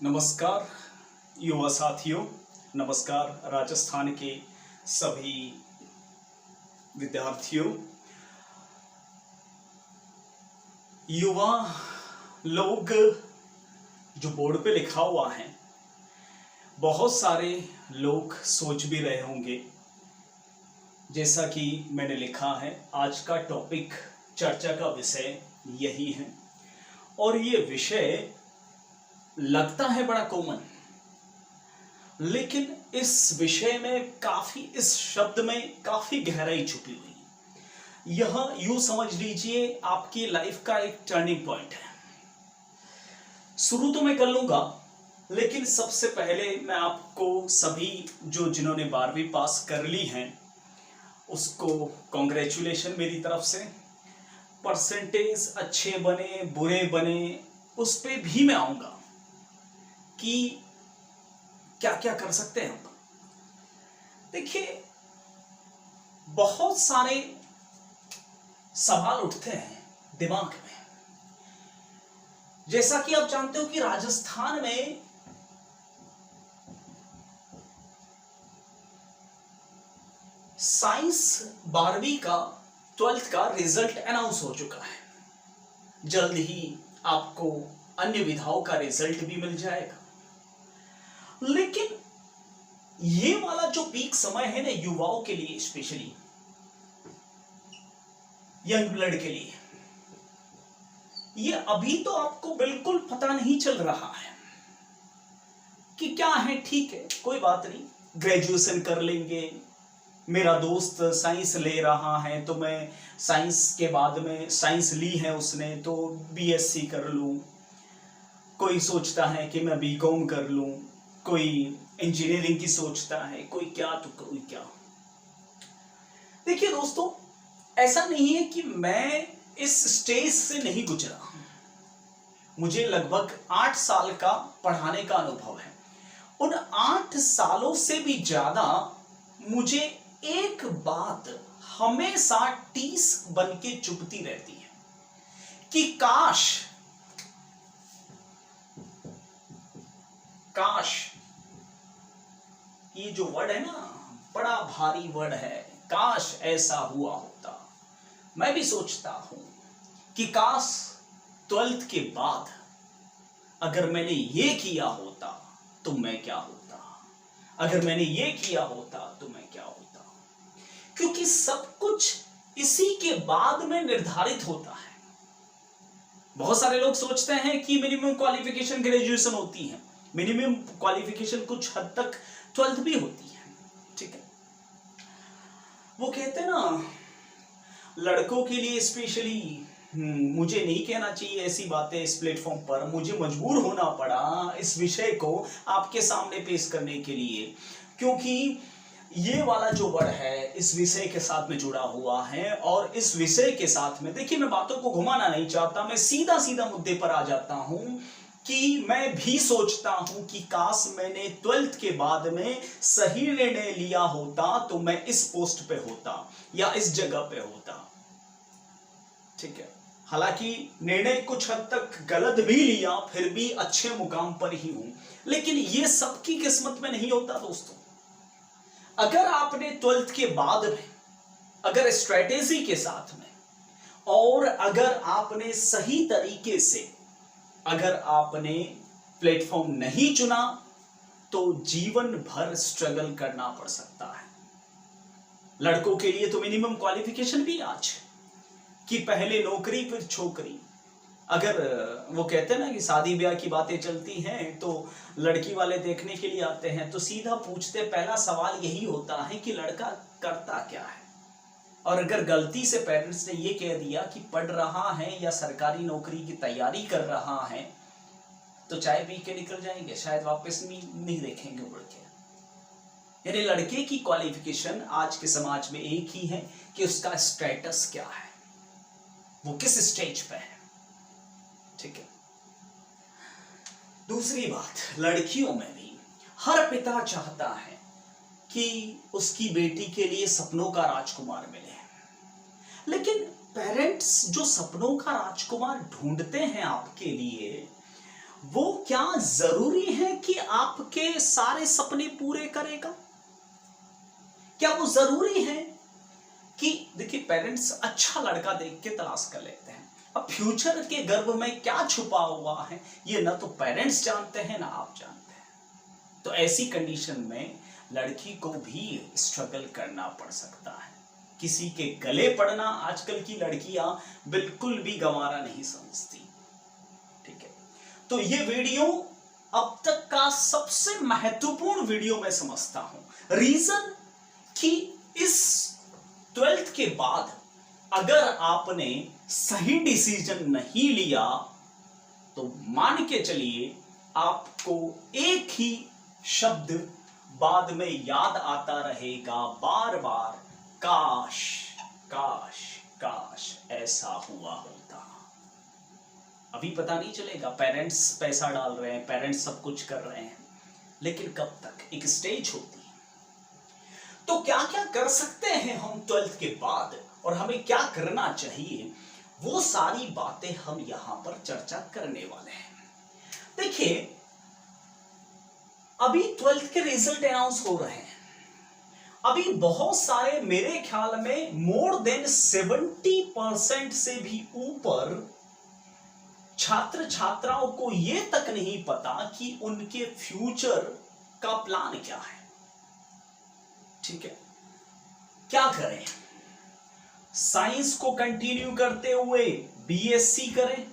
नमस्कार युवा साथियों, नमस्कार राजस्थान के सभी विद्यार्थियों। युवा लोग जो बोर्ड पे लिखा हुआ है, बहुत सारे लोग सोच भी रहे होंगे। जैसा कि मैंने लिखा है, आज का टॉपिक, चर्चा का विषय यही है और ये विषय लगता है बड़ा कॉमन, लेकिन इस विषय में काफी, इस शब्द में काफी गहराई छुपी हुई है। यह यूं समझ लीजिए आपकी लाइफ का एक टर्निंग पॉइंट है। शुरू तो मैं कर लूंगा, लेकिन सबसे पहले मैं आपको सभी जिन्होंने 12वीं पास कर ली हैं उसको कॉन्ग्रेचुलेशन मेरी तरफ से। परसेंटेज अच्छे बने बुरे बने उस पे भी मैं आऊंगा कि क्या क्या कर सकते हैं हम। देखिए, बहुत सारे सवाल उठते हैं दिमाग में। जैसा कि आप जानते हो कि राजस्थान में साइंस 12वीं का 12th का रिजल्ट अनाउंस हो चुका है। जल्द ही आपको अन्य विधाओं का रिजल्ट भी मिल जाएगा। लेकिन ये वाला जो पीक समय है ना, युवाओं के लिए, स्पेशली यंग ब्लड के लिए, ये अभी तो आपको बिल्कुल पता नहीं चल रहा है कि क्या है। ठीक है, कोई बात नहीं, ग्रेजुएशन कर लेंगे। मेरा दोस्त साइंस ले रहा है तो मैं साइंस के बाद में, साइंस ली है उसने तो बीएससी कर लूं। कोई सोचता है कि मैं बीकॉम कर लूं, कोई इंजीनियरिंग की सोचता है, कोई क्या तो कोई क्या। देखिए दोस्तों, ऐसा नहीं है कि मैं इस स्टेज से नहीं गुजरा। मुझे लगभग 8 साल का पढ़ाने का अनुभव है। उन 8 सालों से भी ज्यादा मुझे एक बात हमेशा टीस बन के चुभती रहती है कि काश ये जो वर्ड है ना, बड़ा भारी वर्ड है। काश ऐसा हुआ होता। मैं भी सोचता हूं कि काश 12th के बाद अगर मैंने ये किया होता तो मैं क्या होता, अगर मैंने ये किया होता तो मैं क्या होता। क्योंकि सब कुछ इसी के बाद में निर्धारित होता है। बहुत सारे लोग सोचते हैं कि मिनिमम क्वालिफिकेशन ग्रेजुएशन होती है, मिनिमम क्वालिफिकेशन कुछ हद तक 12th भी होती है। ठीक है, वो कहते हैं ना, लड़कों के लिए स्पेशली, मुझे नहीं कहना चाहिए ऐसी बातें इस प्लेटफॉर्म पर, मुझे मजबूर होना पड़ा इस विषय को आपके सामने पेश करने के लिए, क्योंकि ये वाला जो वर्ड है इस विषय के साथ में जुड़ा हुआ है। और इस विषय के साथ में, देखिए, मैं बातों को घुमाना नहीं चाहता, मैं सीधा सीधा मुद्दे पर आ जाता हूं कि मैं भी सोचता हूं कि काश मैंने 12th के बाद में सही निर्णय लिया होता तो मैं इस पोस्ट पे होता या इस जगह पे होता। ठीक है, हालांकि निर्णय कुछ हद तक गलत भी लिया, फिर भी अच्छे मुकाम पर ही हूं। लेकिन ये सबकी किस्मत में नहीं होता दोस्तों। अगर आपने 12th के बाद में, अगर स्ट्रेटेजी के साथ में, और अगर आपने सही तरीके से, अगर आपने प्लेटफॉर्म नहीं चुना तो जीवन भर स्ट्रगल करना पड़ सकता है। लड़कों के लिए तो मिनिमम क्वालिफिकेशन भी आज कि पहले नौकरी फिर छोकरी। अगर वो कहते हैं ना कि शादी ब्याह की बातें चलती हैं तो लड़की वाले देखने के लिए आते हैं तो सीधा पूछते, पहला सवाल यही होता है कि लड़का करता क्या है। और अगर गलती से पेरेंट्स ने ये कह दिया कि पढ़ रहा है या सरकारी नौकरी की तैयारी कर रहा है तो चाय पी के निकल जाएंगे, शायद वापस नहीं देखेंगे उड़ के। यानी लड़के की क्वालिफिकेशन आज के समाज में एक ही है कि उसका स्टेटस क्या है, वो किस स्टेज पे है। ठीक है, दूसरी बात, लड़कियों में भी हर पिता चाहता है कि उसकी बेटी के लिए सपनों का राजकुमार मिले। लेकिन पेरेंट्स जो सपनों का राजकुमार ढूंढते हैं आपके लिए, वो क्या जरूरी है कि आपके सारे सपने पूरे करेगा? क्या वो जरूरी है कि देखिए पेरेंट्स अच्छा लड़का देख के तलाश कर लेते हैं, अब फ्यूचर के गर्भ में क्या छुपा हुआ है ये ना तो पेरेंट्स जानते हैं ना आप जानते हैं। तो ऐसी कंडीशन में लड़की को भी स्ट्रगल करना पड़ सकता है। किसी के गले पड़ना आजकल की लड़कियां बिल्कुल भी गंवारा नहीं समझती। ठीक है, तो ये वीडियो अब तक का सबसे महत्वपूर्ण वीडियो मैं समझता हूं। रीजन कि इस 12th के बाद अगर आपने सही डिसीजन नहीं लिया तो मान के चलिए आपको एक ही शब्द बाद में याद आता रहेगा बार बार, काश काश काश ऐसा हुआ होता। अभी पता नहीं चलेगा, पेरेंट्स पैसा डाल रहे हैं, पेरेंट्स सब कुछ कर रहे हैं, लेकिन कब तक एक स्टेज होती है। तो क्या क्या कर सकते हैं हम 12th के बाद और हमें क्या करना चाहिए, वो सारी बातें हम यहां पर चर्चा करने वाले हैं। देखिए अभी 12th के रिजल्ट अनाउंस हो रहे हैं। अभी बहुत सारे, मेरे ख्याल में मोर देन 70% से भी ऊपर छात्र छात्राओं को यह तक नहीं पता कि उनके फ्यूचर का प्लान क्या है। ठीक है, क्या करें? साइंस को कंटिन्यू करते हुए बीएससी करें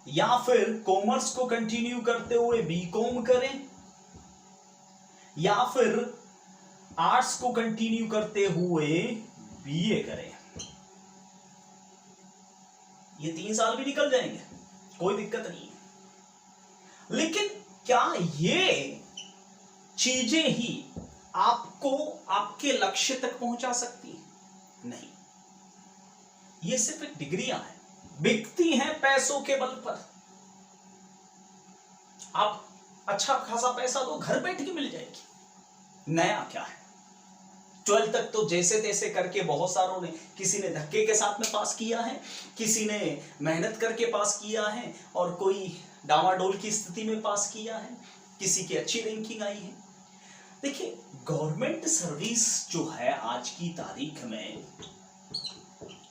या फिर कॉमर्स को कंटिन्यू करते हुए बीकॉम करें या फिर आर्ट्स को कंटिन्यू करते हुए बीए करें। ये 3 साल भी निकल जाएंगे, कोई दिक्कत नहीं है। लेकिन क्या ये चीजें ही आपको आपके लक्ष्य तक पहुंचा सकती है? नहीं, ये सिर्फ एक डिग्रियां हैं, बिकती हैं पैसों के बल पर। आप अच्छा खासा पैसा दो, घर बैठ के मिल जाएगी। नया क्या है? 12 तक तो जैसे तैसे करके बहुत सारों ने, किसी ने धक्के के साथ में पास किया है, किसी ने मेहनत करके पास किया है और कोई डामाडोल की स्थिति में पास किया है, किसी की अच्छी रैंकिंग आई है। देखिए गवर्नमेंट सर्विस जो है आज की तारीख में,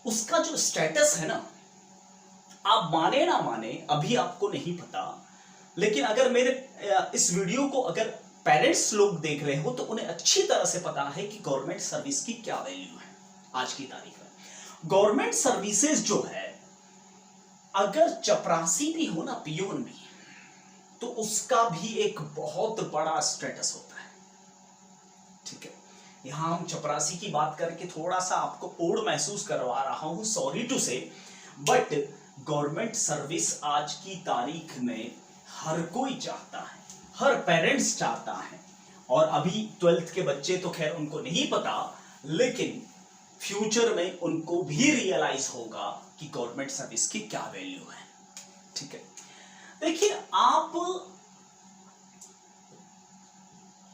उसका जो स्टेटस है ना, आप माने ना माने अभी आपको नहीं पता, लेकिन अगर मेरे इस वीडियो को अगर पेरेंट्स लोग देख रहे हो तो उन्हें अच्छी तरह से पता है कि गवर्नमेंट सर्विस की क्या वैल्यू है आज की तारीख में। गवर्नमेंट सर्विसेज जो है, अगर चपरासी भी हो ना, पियोन भी, तो उसका भी एक बहुत बड़ा स्टेटस होता है। ठीक है, यहां हम चपरासी की बात करके थोड़ा सा आपको ओड महसूस करवा रहा हूं, सॉरी टू से, बट गवर्नमेंट सर्विस आज की तारीख में हर कोई चाहता है, हर पेरेंट्स चाहता है। और अभी 12th के बच्चे तो खैर उनको नहीं पता, लेकिन फ्यूचर में उनको भी रियलाइज होगा कि गवर्नमेंट सर्विस की क्या वैल्यू है। ठीक है, देखिए आप,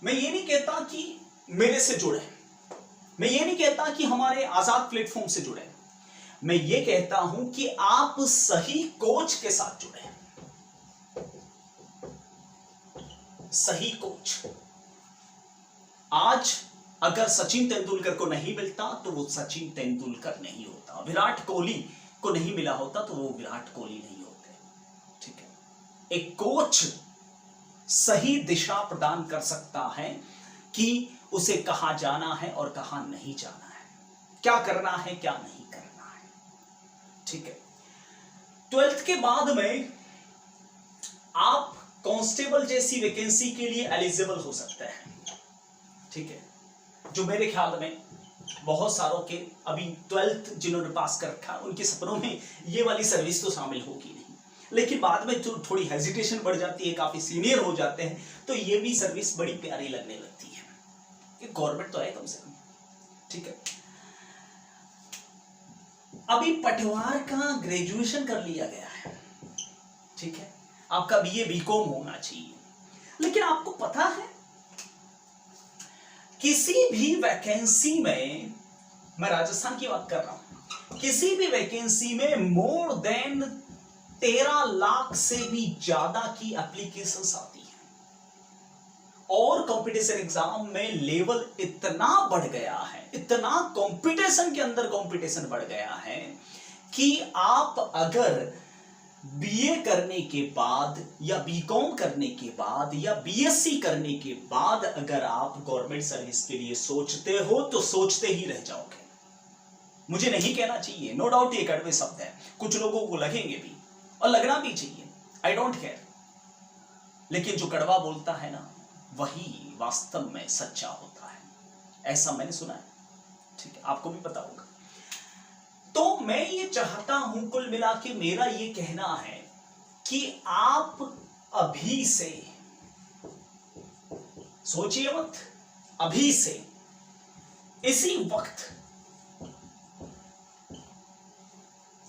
मैं ये नहीं कहता कि मेरे से जुड़े, मैं ये नहीं कहता कि हमारे आजाद प्लेटफॉर्म से जुड़े, मैं ये कहता हूं कि आप सही कोच के साथ जुड़े। सही कोच, आज अगर सचिन तेंदुलकर को नहीं मिलता तो वो सचिन तेंदुलकर नहीं होता, विराट कोहली को नहीं मिला होता तो वो विराट कोहली नहीं होते। ठीक है, एक कोच सही दिशा प्रदान कर सकता है कि उसे कहां जाना है और कहां नहीं जाना है, क्या करना है क्या नहीं करना है। ठीक है, 12th के बाद में आप कांस्टेबल जैसी वैकेंसी के लिए एलिजिबल हो सकते हैं। ठीक है, जो मेरे ख्याल में बहुत सारों के अभी 12th जिन्होंने पास कर रखा उनके सपनों में ये वाली सर्विस तो शामिल होगी नहीं, लेकिन बाद में जो थोड़ी हेजिटेशन बढ़ जाती है, काफी सीनियर हो जाते हैं, तो ये भी सर्विस बड़ी प्यारी लगने लगती है कि गवर्नमेंट तो है कम से कम। ठीक है, अभी पटवार का ग्रेजुएशन कर लिया गया है। ठीक है, आपका बीए बीकॉम होना चाहिए, लेकिन आपको पता है किसी भी वैकेंसी में, मैं राजस्थान की बात कर रहा हूं, किसी भी वैकेंसी में मोर देन 13 लाख से भी ज्यादा की एप्लीकेशंस आती हैं और कंपटीशन एग्जाम में लेवल इतना बढ़ गया है, इतना कंपटीशन के अंदर कंपटीशन बढ़ गया है कि आप अगर बीए करने के बाद या बीकॉम करने के बाद या बीएससी करने के बाद अगर आप गवर्नमेंट सर्विस के लिए सोचते हो तो सोचते ही रह जाओगे। मुझे नहीं कहना चाहिए, नो डाउट ये कड़वे शब्द है, कुछ लोगों को लगेंगे भी और लगना भी चाहिए, आई डोंट केयर, लेकिन जो कड़वा बोलता है ना वही वास्तव में सच्चा होता है, ऐसा मैंने सुना है। ठीक है, आपको भी पता होगा। तो मैं ये चाहता हूं, कुल मिला के मेरा ये कहना है कि आप अभी से सोचिए मत, अभी से इसी वक्त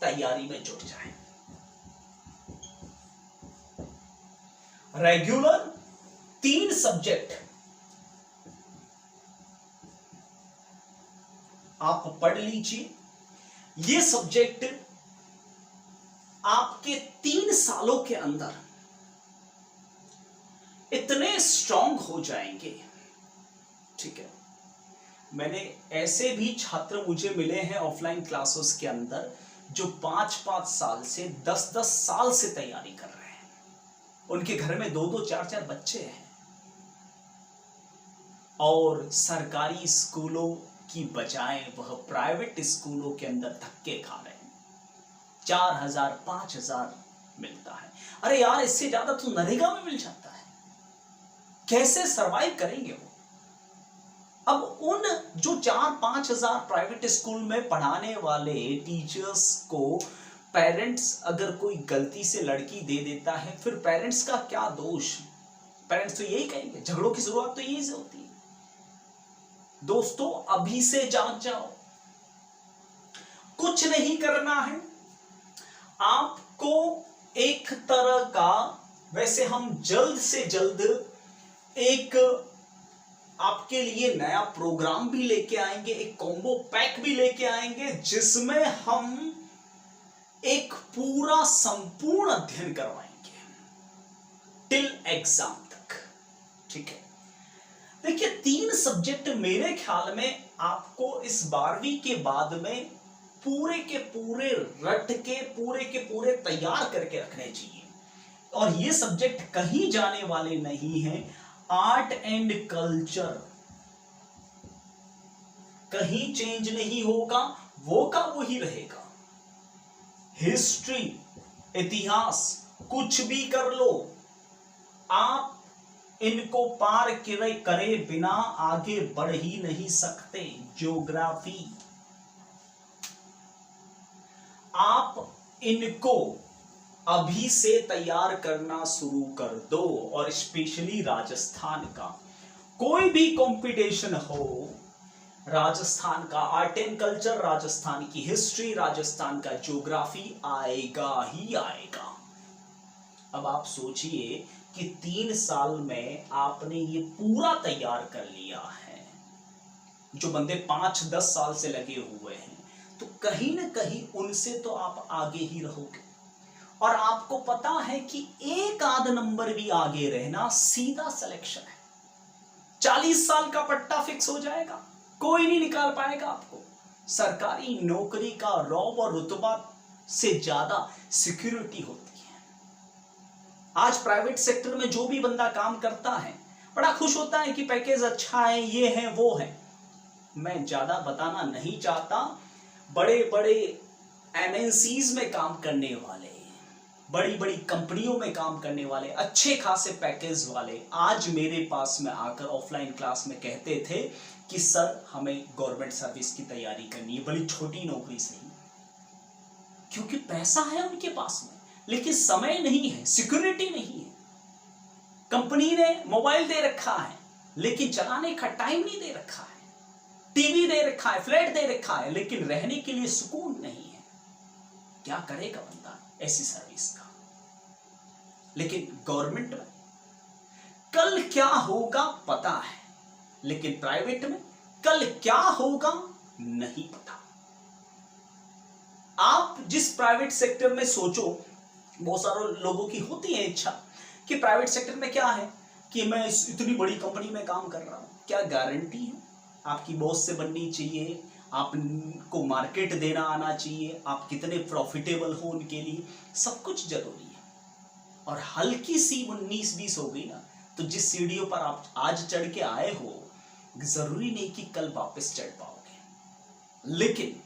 तैयारी में जुट जाएं। रेगुलर 3 सब्जेक्ट आप पढ़ लीजिए। ये सब्जेक्ट आपके 3 सालों के अंदर इतने स्ट्रांग हो जाएंगे। ठीक है, मैंने ऐसे भी छात्र मुझे मिले हैं ऑफलाइन क्लासेस के अंदर जो 5-5 साल से 10-10 साल से तैयारी कर रहे हैं, उनके घर में 2-2 4-4 बच्चे हैं और सरकारी स्कूलों की बजाय वह प्राइवेट स्कूलों के अंदर धक्के खा रहे हैं। 4,000-5,000 मिलता है। अरे यार, इससे ज्यादा तो नरेगा में मिल जाता है, कैसे सरवाइव करेंगे वो? अब उन जो 4-5 हजार प्राइवेट स्कूल में पढ़ाने वाले टीचर्स को पेरेंट्स अगर कोई गलती से लड़की दे देता है, फिर पेरेंट्स का क्या दोष? पेरेंट्स तो यही कहेंगे, झगड़ों की शुरुआत तो यही से होती है। दोस्तों, अभी से जाग जाओ, कुछ नहीं करना है आपको। एक तरह का, वैसे हम जल्द से जल्द एक आपके लिए नया प्रोग्राम भी लेके आएंगे, एक कॉम्बो पैक भी लेके आएंगे जिसमें हम एक पूरा संपूर्ण अध्ययन करवाएंगे टिल एग्जाम तक। ठीक है, देखिए 3 सब्जेक्ट मेरे ख्याल में आपको इस 12वीं के बाद में पूरे के पूरे रट के पूरे तैयार करके रखने चाहिए। और ये सब्जेक्ट कहीं जाने वाले नहीं हैं। आर्ट एंड कल्चर कहीं चेंज नहीं होगा, वो का वही रहेगा। हिस्ट्री, इतिहास, कुछ भी कर लो, आप इनको पार करे बिना आगे बढ़ ही नहीं सकते। ज्योग्राफी, आप इनको अभी से तैयार करना शुरू कर दो। और स्पेशली राजस्थान का कोई भी कंपटीशन हो, राजस्थान का आर्ट एंड कल्चर, राजस्थान की हिस्ट्री, राजस्थान का ज्योग्राफी आएगा ही आएगा। अब आप सोचिए कि 3 साल में आपने ये पूरा तैयार कर लिया है। जो बंदे 5-10 साल से लगे हुए हैं, तो कहीं ना कहीं उनसे तो आप आगे ही रहोगे। और आपको पता है कि एक आध नंबर भी आगे रहना सीधा सिलेक्शन है। 40 साल का पट्टा फिक्स हो जाएगा, कोई नहीं निकाल पाएगा आपको। सरकारी नौकरी का रौब और रुतबा से ज्यादा सिक्योरिटी होती है। आज प्राइवेट सेक्टर में जो भी बंदा काम करता है बड़ा खुश होता है कि पैकेज अच्छा है, ये है वो है। मैं ज्यादा बताना नहीं चाहता। बड़े बड़े एमएनसीज में काम करने वाले, बड़ी बड़ी कंपनियों में काम करने वाले, अच्छे खासे पैकेज वाले आज मेरे पास में आकर ऑफलाइन क्लास में कहते थे कि सर हमें गवर्नमेंट सर्विस की तैयारी करनी है, बड़ी छोटी नौकरी से ही। क्योंकि पैसा है उनके पास में, लेकिन समय नहीं है, सिक्योरिटी नहीं है। कंपनी ने मोबाइल दे रखा है लेकिन चलाने का टाइम नहीं दे रखा है, टीवी दे रखा है, फ्लैट दे रखा है, लेकिन रहने के लिए सुकून नहीं है। क्या करेगा बंदा ऐसी सर्विस का? लेकिन गवर्नमेंट में कल क्या होगा पता है, लेकिन प्राइवेट में कल क्या होगा नहीं पता। आप जिस प्राइवेट सेक्टर में सोचो बहुत सारे लोगों की होती है इच्छा कि प्राइवेट सेक्टर में क्या है कि मैं इतनी बड़ी कंपनी में काम कर रहा हूँ, क्या गारंटी है? आपकी बॉस से बननी चाहिए, आपको मार्केट देना आना चाहिए, आप कितने प्रॉफिटेबल हो उनके लिए, सब कुछ जरूरी है। और हल्की सी 19-20 हो गई ना, तो जिस सीढ़ियों पर आप आज चढ़ के आए हो, जरूरी नहीं कि कल वापस चढ़ पाओगे। लेकिन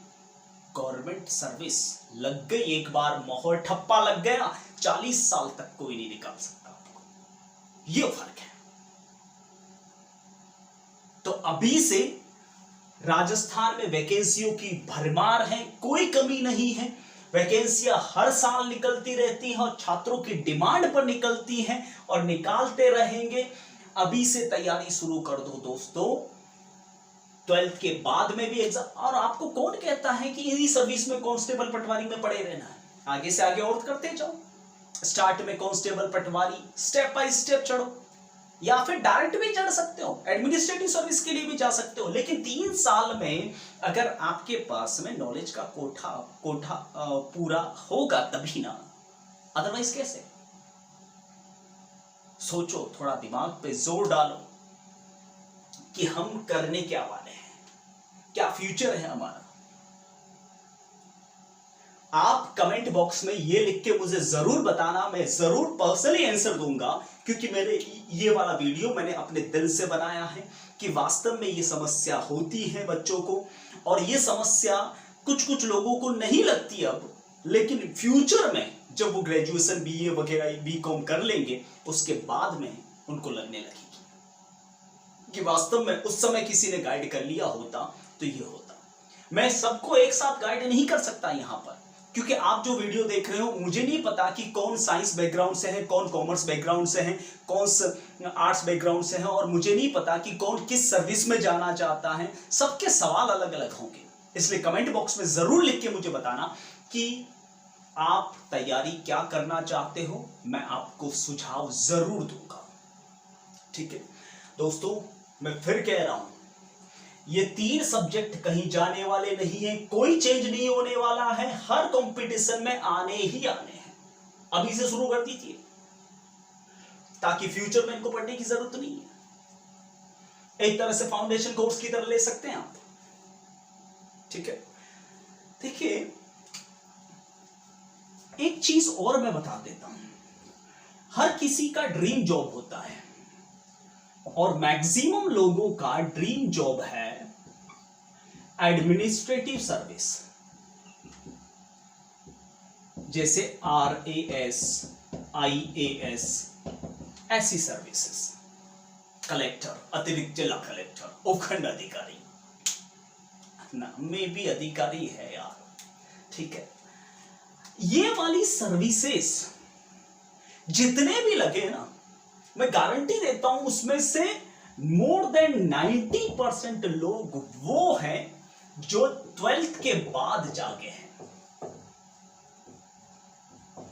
गवर्नमेंट सर्विस लग गई एक बार, मोहर ठप्पा लग गया, 40 साल तक कोई नहीं निकाल सकता आपको। ये फर्क है। तो अभी से राजस्थान में वैकेंसियों की भरमार है, कोई कमी नहीं है। वैकेंसियां हर साल निकलती रहती हैं और छात्रों की डिमांड पर निकलती हैं और निकालते रहेंगे। अभी से तैयारी शुरू कर दो दोस्तों। 12th के बाद में भी एग्जाम, और आपको कौन कहता है कि इन्हीं सर्विस में कांस्टेबल पटवारी में पड़े रहना है? आगे से आगे और करते जाओ। स्टार्ट में constable Patwari, step by step चढ़ो, या फिर डायरेक्ट भी चढ़ सकते हो, एडमिनिस्ट्रेटिव सर्विस के लिए भी जा सकते हो। लेकिन 3 साल में अगर आपके पास में नॉलेज का कोठा पूरा होगा तभी ना, अदरवाइज कैसे? सोचो, थोड़ा दिमाग पे जोर डालो कि हम करने क्या वाले हैं, क्या फ्यूचर है हमारा। आप कमेंट बॉक्स में ये लिख के मुझे जरूर बताना, मैं जरूर पर्सनली आंसर दूंगा, क्योंकि मेरे ये वाला वीडियो मैंने अपने दिल से बनाया है कि वास्तव में ये समस्या होती है बच्चों को, और ये समस्या कुछ लोगों को नहीं लगती अब, लेकिन फ्यूचर में जब वो ग्रेजुएशन बीए वगैरह बीकॉम कर लेंगे, उसके बाद में उनको लगने लगेगी कि वास्तव में उस समय किसी ने गाइड कर लिया होता तो ये होता। मैं सबको एक साथ गाइड नहीं कर सकता यहां पर, क्योंकि आप जो वीडियो देख रहे हो, मुझे नहीं पता कि कौन साइंस बैकग्राउंड से है, कौन कॉमर्स बैकग्राउंड से है, कौन आर्ट्स बैकग्राउंड से है, और मुझे नहीं पता कि कौन किस सर्विस में जाना चाहता है। सबके सवाल अलग अलग होंगे, इसलिए कमेंट बॉक्स में जरूर लिख के मुझे बताना कि आप तैयारी क्या करना चाहते हो, मैं आपको सुझाव जरूर दूंगा। ठीक है दोस्तों, मैं फिर कह रहा हूं, ये 3 सब्जेक्ट कहीं जाने वाले नहीं है, कोई चेंज नहीं होने वाला है, हर कंपटीशन में आने ही आने हैं। अभी से शुरू कर दीजिए, ताकि फ्यूचर में इनको पढ़ने की जरूरत नहीं है। एक तरह से फाउंडेशन कोर्स की तरह ले सकते हैं आप। ठीक है, देखिए एक चीज और मैं बता देता हूं, हर किसी का ड्रीम जॉब होता है, और मैक्सिमम लोगों का ड्रीम जॉब है एडमिनिस्ट्रेटिव सर्विस, जैसे RAS, IAS, ऐसी सर्विसेज, कलेक्टर, अतिरिक्त जिला कलेक्टर, उपखंड अधिकारी, नाम में भी अधिकारी है यार। ठीक है, ये वाली सर्विसेज जितने भी लगे ना, मैं गारंटी देता हूं उसमें से मोर देन 90% लोग वो हैं जो 12th के बाद जागे हैं,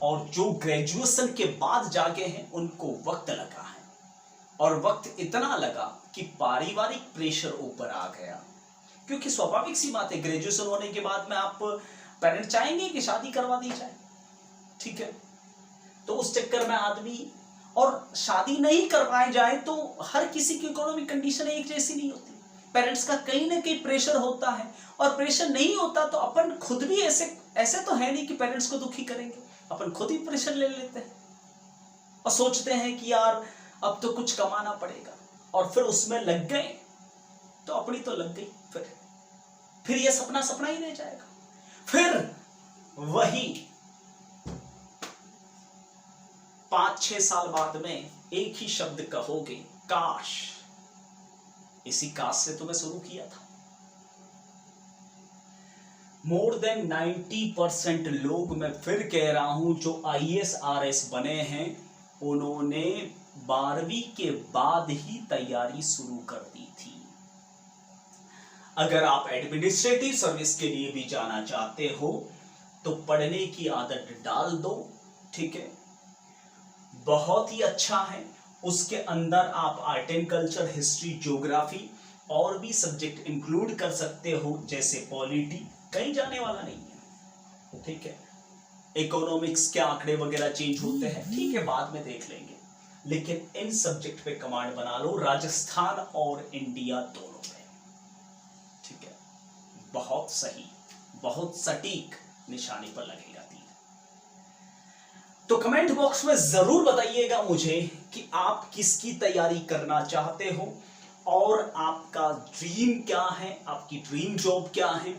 और जो ग्रेजुएशन के बाद जागे हैं उनको वक्त लगा है, और वक्त इतना लगा कि पारिवारिक प्रेशर ऊपर आ गया। क्योंकि स्वाभाविक सी बात है, ग्रेजुएशन होने के बाद में आप पेरेंट्स चाहेंगे कि शादी करवा दी जाए। ठीक है, तो उस चक्कर में आदमी, और शादी नहीं करवाए जाए तो हर किसी की इकोनॉमिक कंडीशन एक जैसी नहीं होती, पेरेंट्स का कहीं ना कहीं प्रेशर होता है, और प्रेशर नहीं होता तो अपन खुद भी ऐसे तो है नहीं कि पेरेंट्स को दुखी करेंगे, अपन खुद ही प्रेशर ले लेते हैं और सोचते हैं कि यार अब तो कुछ कमाना पड़ेगा, और फिर उसमें लग गए तो अपनी तो लग गई, फिर ये सपना ही रह जाएगा। फिर वही 5-6 साल बाद में एक ही शब्द कहोगे, काश। इसी काश से तो मैं शुरू किया था। मोर देन 90% लोग, मैं फिर कह रहा हूं, जो IAS RS बने हैं, उन्होंने 12वीं के बाद ही तैयारी शुरू कर दी थी। अगर आप एडमिनिस्ट्रेटिव सर्विस के लिए भी जाना चाहते हो तो पढ़ने की आदत डाल दो। ठीक है, बहुत ही अच्छा है। उसके अंदर आप art and culture, history, geography और भी सब्जेक्ट इंक्लूड कर सकते हो, जैसे पॉलिटी। कहीं जाने वाला नहीं है। ठीक है, इकोनॉमिक्स के आंकड़े वगैरह चेंज होते हैं, ठीक है, बाद में देख लेंगे, लेकिन इन सब्जेक्ट पे कमांड बना लो, राजस्थान और इंडिया दोनों पे, ठीक है। बहुत सही, बहुत सटीक निशानी पर लगेगा तीर। तो कमेंट बॉक्स में जरूर बताइएगा मुझे कि आप किसकी तैयारी करना चाहते हो और आपका ड्रीम क्या है, आपकी ड्रीम जॉब क्या है,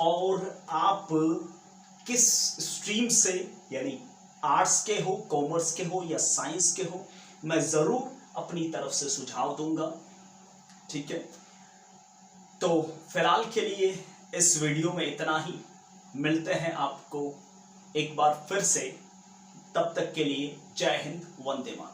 और आप किस स्ट्रीम से, यानी आर्ट्स के हो, कॉमर्स के हो या साइंस के हो, मैं जरूर अपनी तरफ से सुझाव दूंगा, ठीक है। तो फिलहाल के लिए इस वीडियो में इतना ही, मिलते हैं आपको एक बार फिर से, तब तक के लिए जय हिंद, वंदे मातरम।